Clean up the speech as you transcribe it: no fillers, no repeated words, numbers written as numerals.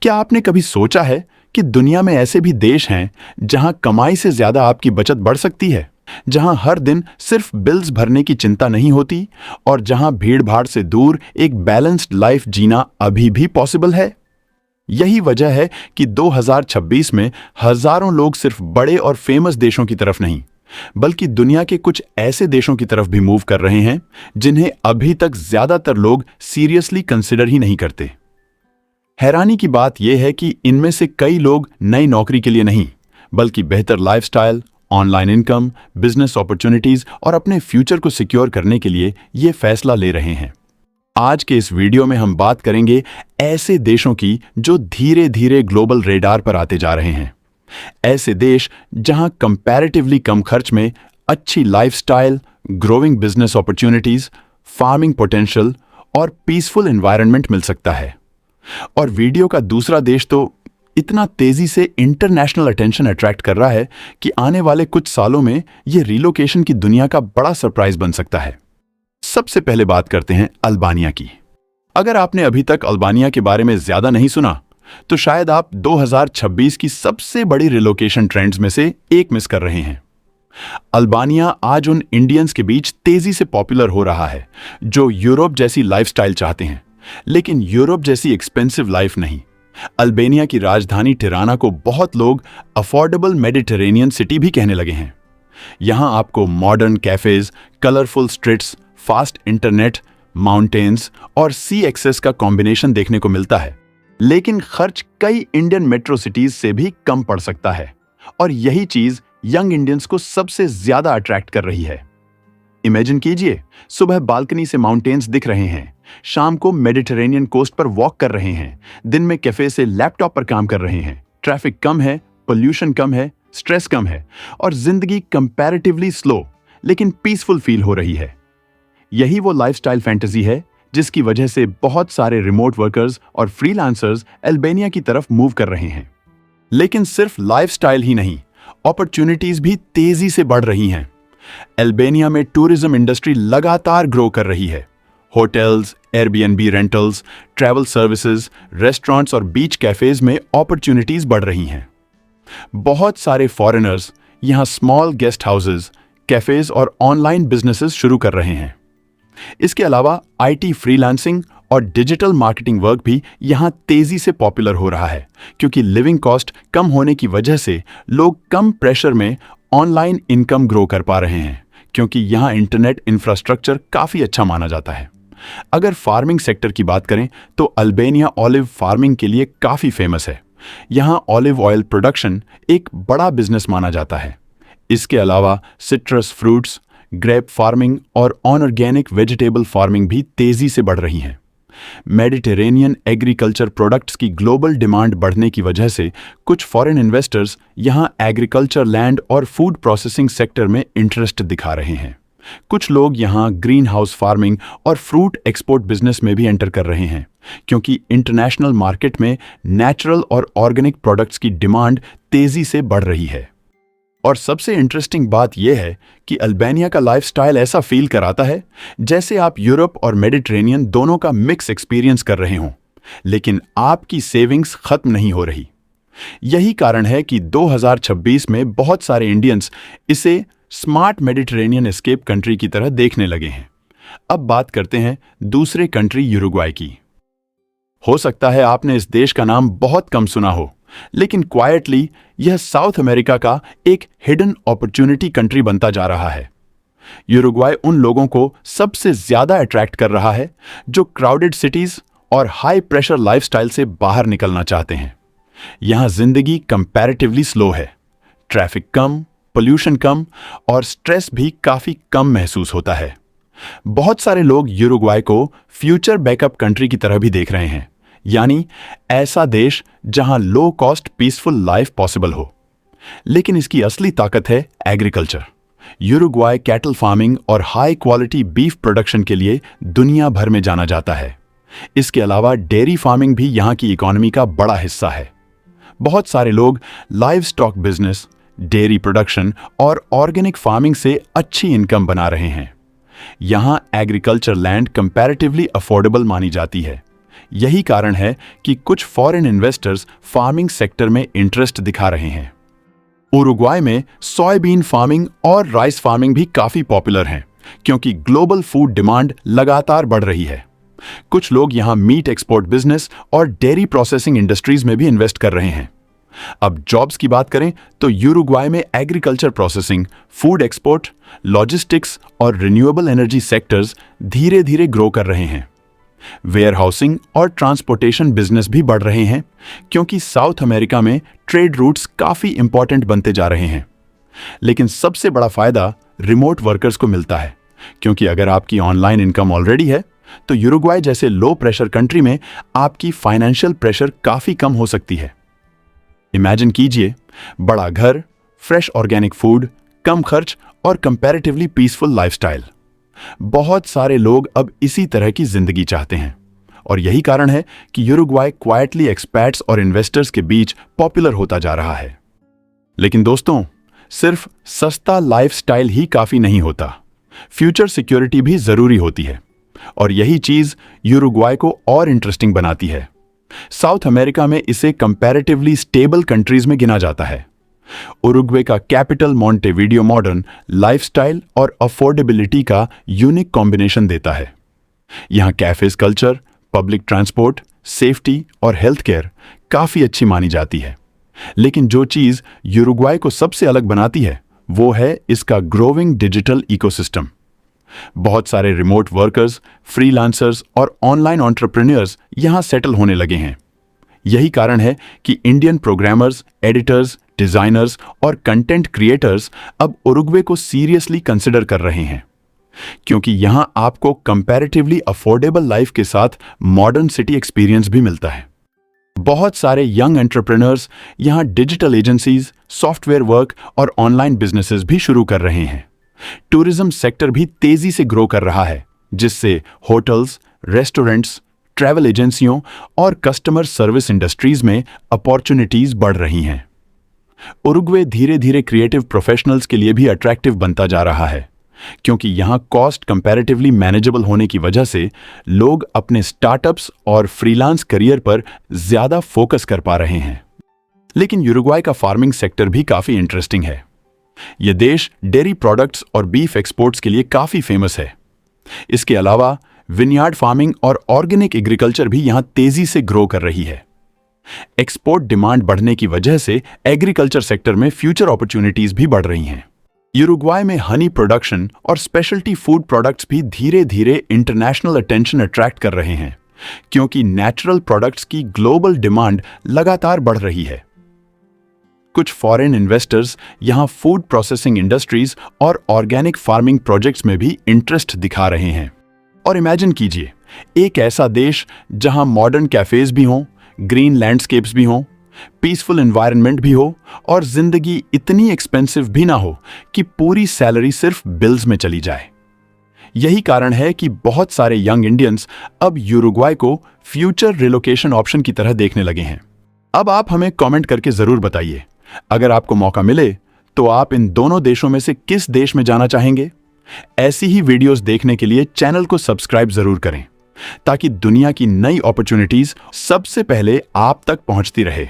क्या आपने कभी सोचा है कि दुनिया में ऐसे भी देश हैं जहां कमाई से ज्यादा आपकी बचत बढ़ सकती है, जहां हर दिन सिर्फ बिल्स भरने की चिंता नहीं होती और जहां भीड़-भाड़ से दूर एक बैलेंस्ड लाइफ जीना अभी भी पॉसिबल है? यही वजह है कि 2026 में हजारों लोग सिर्फ बड़े और फेमस देशों की तरफ नहीं, बल्कि दुनिया के कुछ ऐसे देशों की तरफ भी मूव कर रहे हैं जिन्हें अभी तक ज्यादातर लोग सीरियसली कंसिडर ही नहीं करते। हैरानी की बात यह है कि इनमें से कई लोग नई नौकरी के लिए नहीं, बल्कि बेहतर lifestyle, online income, business opportunities और अपने फ्यूचर को सिक्योर करने के लिए यह फैसला ले रहे हैं। आज के इस वीडियो में हम बात करेंगे ऐसे देशों की जो धीरे धीरे ग्लोबल रेडार पर आते जा रहे हैं। ऐसे देश जहां कंपैरेटिवली कम खर्च में अच्छी lifestyle, growing business opportunities, farming potential और पीसफुल एनवायरनमेंट मिल सकता है। और वीडियो का दूसरा देश तो इतना तेजी से इंटरनेशनल अटेंशन अट्रैक्ट कर रहा है कि आने वाले कुछ सालों में यह रिलोकेशन की दुनिया का बड़ा सरप्राइज बन सकता है। सबसे पहले बात करते हैं अल्बानिया की। अगर आपने अभी तक अल्बानिया के बारे में ज्यादा नहीं सुना, तो शायद आप 2026 की सबसे बड़ी रिलोकेशन ट्रेंड्स में से एक मिस कर रहे हैं। अल्बानिया आज उन इंडियंस के बीच तेजी से पॉपुलर हो रहा है जो यूरोप जैसी लाइफस्टाइल चाहते हैं, लेकिन यूरोप जैसी एक्सपेंसिव लाइफ नहीं। अल्बानिया की राजधानी टिराना को बहुत लोग अफोर्डेबल मेडिटेरेनियन सिटी भी कहने लगे हैं। यहां आपको modern cafes, colourful streets, fast internet, mountains और सी एक्सेस का कॉम्बिनेशन देखने को मिलता है, लेकिन खर्च कई इंडियन मेट्रो सिटीज से भी कम पड़ सकता है। और यही चीज यंग इंडियंस को सबसे ज्यादा अट्रैक्ट कर रही है। इमेजिन कीजिए, सुबह बालकनी से माउंटेन्स दिख रहे हैं, शाम को मेडिटेरेनियन कोस्ट पर वॉक कर रहे हैं, दिन में कैफे से लैपटॉप पर काम कर रहे हैं। ट्रैफिक कम है, पोल्यूशन कम है, स्ट्रेस कम है और जिंदगी कंपैरेटिवली स्लो लेकिन पीसफुल फील हो रही है। यही वो लाइफस्टाइल फैंटेसी है जिसकी वजह से बहुत सारे रिमोट वर्कर्स और फ्रीलांसर्स अल्बानिया की तरफ मूव कर रहे हैं। लेकिन सिर्फ लाइफस्टाइल ही नहीं, अपॉर्चुनिटीज भी तेजी से बढ़ रही हैं। अल्बानिया में टूरिज्म इंडस्ट्री लगातार ग्रो कर रही है। Hotels, Airbnb rentals, travel services, restaurants और बीच कैफेज में अपॉर्चुनिटीज बढ़ रही हैं। बहुत सारे फॉरेनर्स यहां स्मॉल गेस्ट हाउसेज, कैफेज और ऑनलाइन बिजनेसेस शुरू कर रहे हैं। इसके अलावा आईटी फ्रीलांसिंग और डिजिटल मार्केटिंग वर्क भी यहां तेजी से पॉपुलर हो रहा है, क्योंकि लिविंग कॉस्ट कम होने की वजह से लोग कम प्रेशर में ऑनलाइन इनकम ग्रो कर पा रहे हैं, क्योंकि यहां इंटरनेट इंफ्रास्ट्रक्चर काफी अच्छा माना जाता है। अगर फार्मिंग सेक्टर की बात करें तो अल्बानिया ऑलिव फार्मिंग के लिए काफी फेमस है। यहां ऑलिव ऑयल प्रोडक्शन एक बड़ा बिजनेस माना जाता है। इसके अलावा सिट्रस फ्रूट्स, ग्रेप फार्मिंग और ऑर्गेनिक वेजिटेबल फार्मिंग भी तेजी से बढ़ रही हैं। मेडिटेरेनियन एग्रीकल्चर प्रोडक्ट्स की ग्लोबल डिमांड बढ़ने की वजह से कुछ फॉरेन इन्वेस्टर्स यहां एग्रीकल्चर लैंड और फूड प्रोसेसिंग सेक्टर में इंटरेस्ट दिखा रहे हैं। कुछ लोग यहां ग्रीन हाउस फार्मिंग और फ्रूट एक्सपोर्ट बिजनेस में भी एंटर कर रहे हैं, क्योंकि इंटरनेशनल मार्केट में नेचुरल और ऑर्गेनिक प्रोडक्ट्स की डिमांड तेजी से बढ़ रही है। और सबसे इंटरेस्टिंग बात यह है कि अल्बानिया का लाइफस्टाइल ऐसा फील कराता है जैसे आप यूरोप और मेडिटेरेनियन दोनों का मिक्स एक्सपीरियंस कर रहे हों, लेकिन आपकी सेविंग्स खत्म नहीं हो रही। यही कारण है कि 2026 में बहुत सारे इंडियंस इसे स्मार्ट मेडिटेरेनियन एस्केप कंट्री की तरह देखने लगे हैं। अब बात करते हैं दूसरे कंट्री यूरुग्वाई की। हो सकता है आपने इस देश का नाम बहुत कम सुना हो, लेकिन क्वाइटली यह साउथ अमेरिका का एक हिडन अपॉर्चुनिटी कंट्री बनता जा रहा है। यूरुग्वाई उन लोगों को सबसे ज्यादा अट्रैक्ट कर रहा है जो क्राउडेड सिटीज और हाई प्रेशर लाइफस्टाइल से बाहर निकलना चाहते हैं। यहां जिंदगी कंपैरेटिवली स्लो है, ट्रैफिक कम, पोल्यूशन कम और स्ट्रेस भी काफी कम महसूस होता है। बहुत सारे लोग यूरुग्वाई को फ्यूचर बैकअप कंट्री की तरह भी देख रहे हैं, यानी ऐसा देश जहां low cost peaceful life possible हो। लेकिन इसकी असली ताकत है एग्रीकल्चर। यूरुग्वाई कैटल फार्मिंग और हाई क्वालिटी बीफ प्रोडक्शन के लिए दुनिया भर में जाना जाता है। इसके अलावा डेयरी फार्मिंग भी यहां की इकोनॉमी का बड़ा हिस्सा है। बहुत सारे लोग live stock business, dairy production और ऑर्गेनिक फार्मिंग से अच्छी इनकम बना रहे हैं। यहां एग्रीकल्चर लैंड कंपैरेटिवली अफोर्डेबल मानी जाती है। यही कारण है कि कुछ फॉरेन इन्वेस्टर्स फार्मिंग सेक्टर में इंटरेस्ट दिखा रहे हैं। उरुग्वाय में सोयाबीन फार्मिंग और राइस फार्मिंग भी काफी पॉपुलर हैं, क्योंकि ग्लोबल फूड डिमांड लगातार बढ़ रही है। कुछ लोग यहां मीट एक्सपोर्ट बिजनेस और डेयरी प्रोसेसिंग इंडस्ट्रीज में भी इन्वेस्ट कर रहे हैं। अब जॉब्स की बात करें तो यूरुग्वाय में agriculture processing, food export, logistics और रिन्यूएबल एनर्जी सेक्टर्स धीरे धीरे ग्रो कर रहे हैं। वेयरहाउसिंग और ट्रांसपोर्टेशन बिजनेस भी बढ़ रहे हैं, क्योंकि साउथ अमेरिका में ट्रेड रूट्स काफी इंपॉर्टेंट बनते जा रहे हैं। लेकिन सबसे बड़ा फायदा रिमोट वर्कर्स को मिलता है, क्योंकि अगर आपकी ऑनलाइन इनकम ऑलरेडी है तो यूरुग्वाय जैसे लो प्रेशर कंट्री में आपकी फाइनेंशियल प्रेशर काफी कम हो सकती है। इमेजिन कीजिए, बड़ा घर, फ्रेश ऑर्गेनिक फूड, कम खर्च और कंपैरेटिवली पीसफुल लाइफस्टाइल। बहुत सारे लोग अब इसी तरह की जिंदगी चाहते हैं, और यही कारण है कि यूरुग्वाय क्वाइटली एक्सपैट्स और इन्वेस्टर्स के बीच पॉपुलर होता जा रहा है। लेकिन दोस्तों, सिर्फ सस्ता लाइफस्टाइल ही काफी नहीं होता, फ्यूचर सिक्योरिटी भी जरूरी होती है, और यही चीज यूरुग्वाय को और इंटरेस्टिंग बनाती है। साउथ अमेरिका में इसे कंपैरेटिवली स्टेबल कंट्रीज में गिना जाता है। उरुग्वे का कैपिटल मॉन्टेविडियो मॉडर्न लाइफस्टाइल और अफोर्डेबिलिटी का यूनिक कॉम्बिनेशन देता है। यहां cafes culture, public transport, safety और हेल्थ केयर काफी अच्छी मानी जाती है। लेकिन जो चीज यूरुग्वाय को सबसे अलग बनाती है वो है इसका ग्रोविंग डिजिटल इकोसिस्टम। बहुत सारे रिमोट वर्कर्स, फ्रीलांसर्स और ऑनलाइन एंटरप्रेन्योर्स यहां सेटल होने लगे हैं। यही कारण है कि इंडियन प्रोग्रामर्स, एडिटर्स, डिजाइनर्स और कंटेंट क्रिएटर्स अब उरुग्वे को सीरियसली कंसिडर कर रहे हैं, क्योंकि यहां आपको कंपैरेटिवली अफोर्डेबल लाइफ के साथ मॉडर्न सिटी एक्सपीरियंस भी मिलता है। बहुत सारे यंग एंटरप्रेन्योर्स यहां डिजिटल एजेंसीज, सॉफ्टवेयर वर्क और ऑनलाइन बिजनेसेस भी शुरू कर रहे हैं। टूरिज्म सेक्टर भी तेजी से ग्रो कर रहा है, जिससे होटल्स, रेस्टोरेंट्स, ट्रैवल एजेंसियों और कस्टमर सर्विस इंडस्ट्रीज में अपॉर्चुनिटीज बढ़ रही हैं। उरुग्वे धीरे धीरे क्रिएटिव प्रोफेशनल्स के लिए भी अट्रैक्टिव बनता जा रहा है, क्योंकि यहां कॉस्ट कंपैरेटिवली मैनेजेबल होने की वजह से लोग अपने स्टार्टअप्स और फ्रीलांस करियर पर ज्यादा फोकस कर पा रहे हैं। लेकिन यूरुग्वाय का फार्मिंग सेक्टर भी काफी इंटरेस्टिंग है। यह देश डेयरी प्रोडक्ट्स और बीफ एक्सपोर्ट्स के लिए काफी फेमस है। इसके अलावा विनयार्ड फार्मिंग और ऑर्गेनिक एग्रीकल्चर भी यहां तेजी से ग्रो कर रही है। एक्सपोर्ट डिमांड बढ़ने की वजह से एग्रीकल्चर सेक्टर में फ्यूचर अपॉर्चुनिटीज भी बढ़ रही हैं। यूरुग्वाय में हनी प्रोडक्शन और स्पेशलिटी फूड प्रोडक्ट्स भी धीरे धीरे इंटरनेशनल अटेंशन अट्रैक्ट कर रहे हैं, क्योंकि नेचुरल प्रोडक्ट्स की ग्लोबल डिमांड लगातार बढ़ रही है। कुछ फॉरेन इन्वेस्टर्स यहां फूड प्रोसेसिंग इंडस्ट्रीज और ऑर्गेनिक फार्मिंग प्रोजेक्ट्स में भी इंटरेस्ट दिखा रहे हैं। और इमेजिन कीजिए, एक ऐसा देश जहां मॉडर्न कैफेज भी हों, ग्रीन लैंडस्केप्स भी हों, पीसफुल एनवायरनमेंट भी हो और जिंदगी इतनी एक्सपेंसिव भी ना हो कि पूरी सैलरी सिर्फ बिल्स में चली जाए। यही कारण है कि बहुत सारे यंग इंडियंस अब यूरुग्वाय को फ्यूचर रिलोकेशन ऑप्शन की तरह देखने लगे हैं। अब आप हमें कमेंट करके जरूर बताइए, अगर आपको मौका मिले तो आप इन दोनों देशों में से किस देश में जाना चाहेंगे। ऐसी ही वीडियोस देखने के लिए चैनल को सब्सक्राइब जरूर करें, ताकि दुनिया की नई अपॉर्चुनिटीज सबसे पहले आप तक पहुंचती रहे।